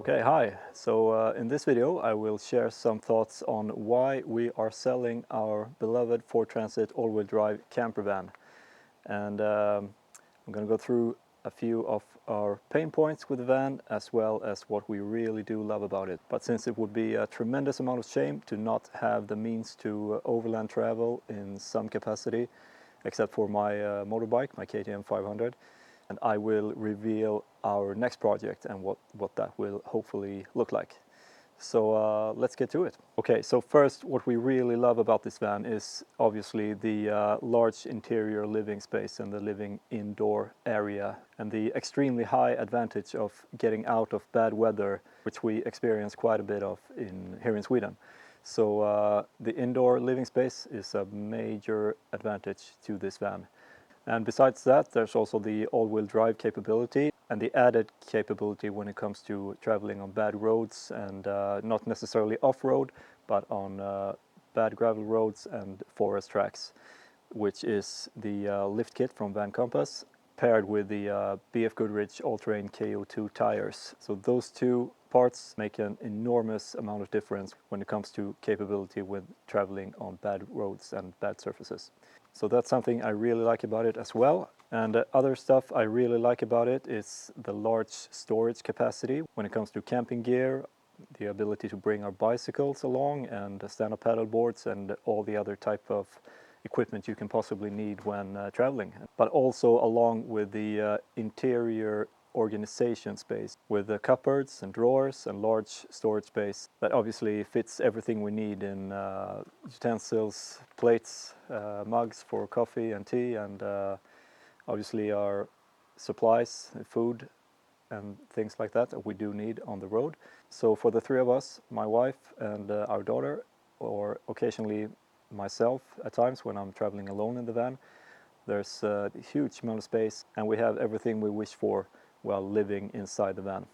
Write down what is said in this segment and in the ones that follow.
Okay, hi. So in this video I will share some thoughts on why we are selling our beloved Ford Transit all-wheel drive camper van. And I'm going to go through a few of our pain points with the van as well as what we really do love about it. But since it would be a tremendous amount of shame to not have the means to overland travel in some capacity, except for my motorbike, my KTM 500, and I will reveal our next project and what that will hopefully look like. So let's get to it. Okay, so first, what we really love about this van is obviously the large interior living space and the living indoor area and the extremely high advantage of getting out of bad weather, which we experience quite a bit of here in Sweden. So the indoor living space is a major advantage to this van. And besides that, there's also the all-wheel drive capability and the added capability when it comes to traveling on bad roads and not necessarily off-road, but on bad gravel roads and forest tracks, which is the lift kit from Van Compass paired with the BF Goodrich All-Terrain KO2 tires. So those two parts make an enormous amount of difference when it comes to capability with traveling on bad roads and bad surfaces. So that's something I really like about it as well. And other stuff I really like about it is the large storage capacity when it comes to camping gear, the ability to bring our bicycles along and stand-up paddle boards and all the other type of equipment you can possibly need when traveling. But also along with the interior organization space with the cupboards and drawers and large storage space that obviously fits everything we need in utensils, plates, mugs for coffee and tea, and obviously our supplies, food and things like that we do need on the road. So for the three of us, my wife and our daughter, or occasionally myself at times when I'm traveling alone in the van, there's a huge amount of space and we have everything we wish for while living inside the van.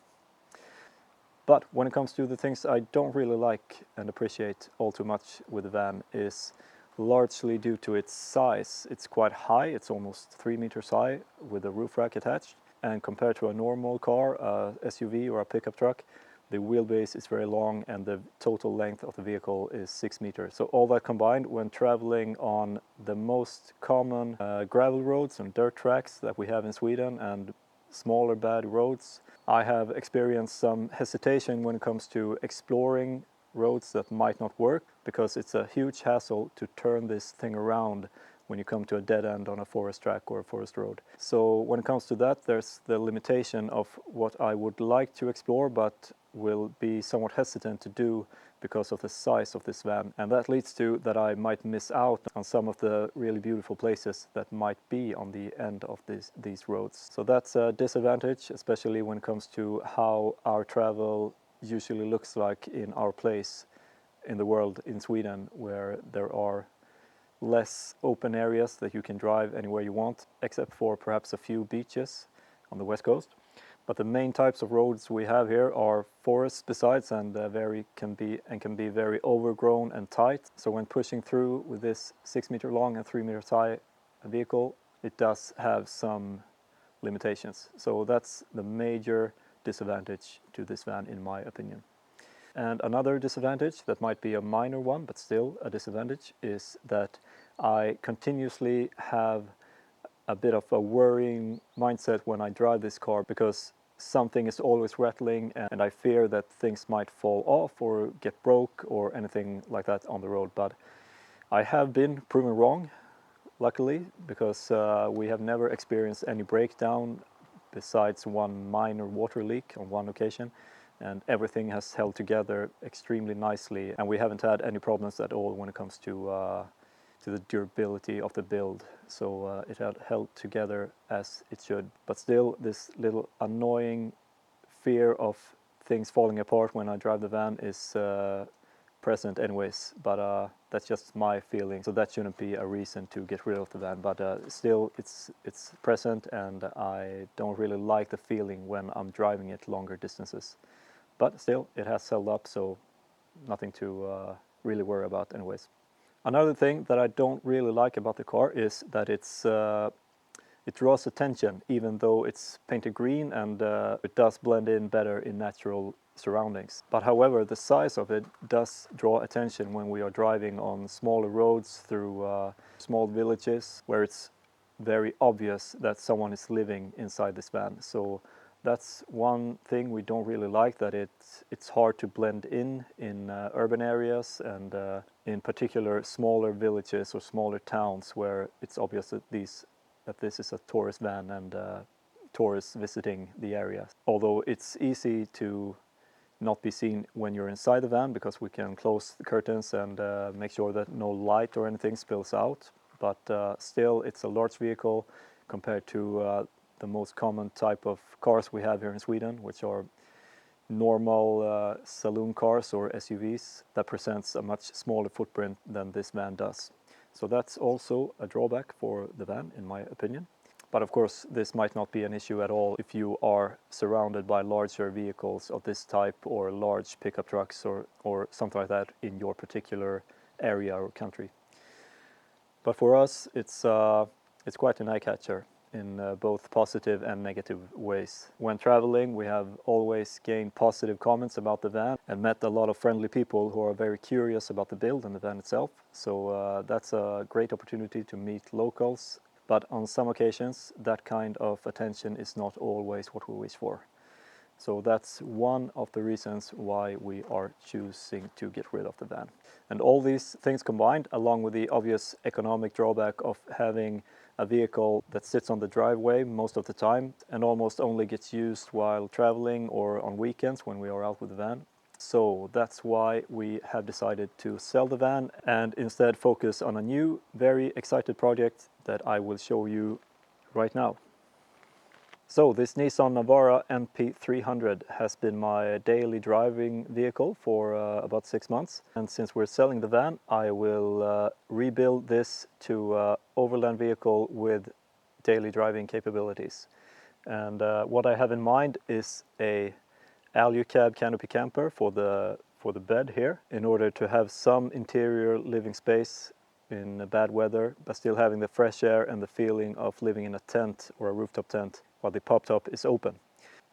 But when it comes to the things I don't really like and appreciate all too much with the van is largely due to its size. It's quite high, it's almost 3 meters high with a roof rack attached, and compared to a normal car, a SUV or a pickup truck, the wheelbase is very long and the total length of the vehicle is 6 meters. So all that combined, when traveling on the most common gravel roads and dirt tracks that we have in Sweden and smaller bad roads, I have experienced some hesitation when it comes to exploring roads that might not work, because it's a huge hassle to turn this thing around when you come to a dead end on a forest track or a forest road. So when it comes to that, there's the limitation of what I would like to explore but will be somewhat hesitant to do because of the size of this van. And that leads to that I might miss out on some of the really beautiful places that might be on the end of these roads. So that's a disadvantage, especially when it comes to how our travel usually looks like in our place in the world in Sweden, where there are less open areas that you can drive anywhere you want, except for perhaps a few beaches on the west coast. But the main types of roads we have here are forests besides, and can be very overgrown and tight. So when pushing through with this 6 meter long and 3 meters high vehicle, it does have some limitations. So that's the major disadvantage to this van in my opinion. And another disadvantage that might be a minor one, but still a disadvantage, is that I continuously have a bit of a worrying mindset when I drive this car, because something is always rattling and I fear that things might fall off or get broke or anything like that on the road. But I have been proven wrong, luckily, because we have never experienced any breakdown besides one minor water leak on one occasion, and everything has held together extremely nicely, and we haven't had any problems at all when it comes to the durability of the build. So it had held together as it should. But still, this little annoying fear of things falling apart when I drive the van is present anyways, but that's just my feeling, so that shouldn't be a reason to get rid of the van. But still, it's present, and I don't really like the feeling when I'm driving it longer distances. But still, it has held up, so nothing to really worry about anyways. Another thing that I don't really like about the car is that it draws attention, even though it's painted green, and it does blend in better in natural surroundings. But however, the size of it does draw attention when we are driving on smaller roads through small villages where it's very obvious that someone is living inside this van. So that's one thing we don't really like, that it's hard to blend in urban areas, and in particular smaller villages or smaller towns where it's obvious that this is a tourist van and tourists visiting the area. Although it's easy to not be seen when you're inside the van because we can close the curtains and make sure that no light or anything spills out. But still, it's a large vehicle compared to the most common type of cars we have here in Sweden, which are normal saloon cars or SUVs. That presents a much smaller footprint than this van does. So that's also a drawback for the van, in my opinion. But of course, this might not be an issue at all if you are surrounded by larger vehicles of this type, or large pickup trucks or something like that in your particular area or country. But for us, it's quite an eye-catcher in both positive and negative ways. When traveling, we have always gained positive comments about the van and met a lot of friendly people who are very curious about the build and the van itself. So that's a great opportunity to meet locals. But on some occasions, that kind of attention is not always what we wish for. So that's one of the reasons why we are choosing to get rid of the van. And all these things combined, along with the obvious economic drawback of having a vehicle that sits on the driveway most of the time and almost only gets used while traveling or on weekends when we are out with the van. So that's why we have decided to sell the van and instead focus on a new, very excited project that I will show you right now. So this Nissan Navara MP300 has been my daily driving vehicle for about 6 months. And since we're selling the van, I will rebuild this to an overland vehicle with daily driving capabilities. And what I have in mind is a Alucab canopy camper for the bed here, in order to have some interior living space in bad weather, but still having the fresh air and the feeling of living in a tent or a rooftop tent while the pop top is open.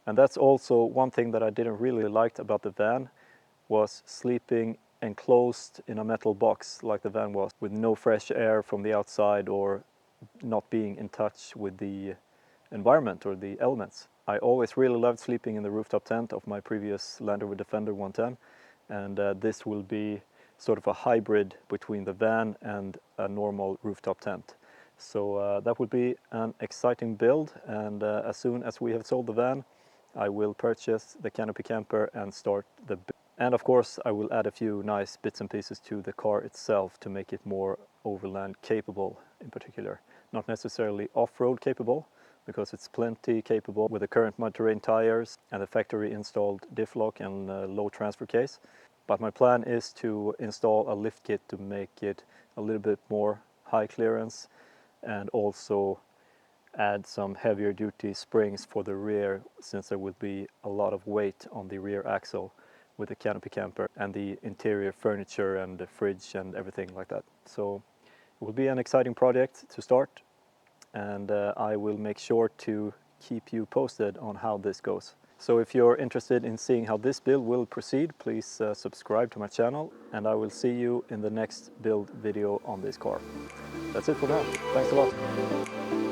And that's also one thing that I didn't really like about the van, was sleeping enclosed in a metal box like the van was, with no fresh air from the outside or not being in touch with the environment or the elements. I always really loved sleeping in the rooftop tent of my previous Land Rover Defender 110, and this will be sort of a hybrid between the van and a normal rooftop tent. So that would be an exciting build, and as soon as we have sold the van, I will purchase the canopy camper and start the build. And of course, I will add a few nice bits and pieces to the car itself to make it more overland capable in particular. Not necessarily off-road capable, because it's plenty capable with the current mud terrain tires and the factory installed diff lock and low transfer case. But my plan is to install a lift kit to make it a little bit more high clearance, and also add some heavier duty springs for the rear, since there will be a lot of weight on the rear axle with the canopy camper and the interior furniture and the fridge and everything like that. So it will be an exciting project to start, and I will make sure to keep you posted on how this goes. So if you're interested in seeing how this build will proceed, please subscribe to my channel, and I will see you in the next build video on this car. That's it for now. Thanks a lot.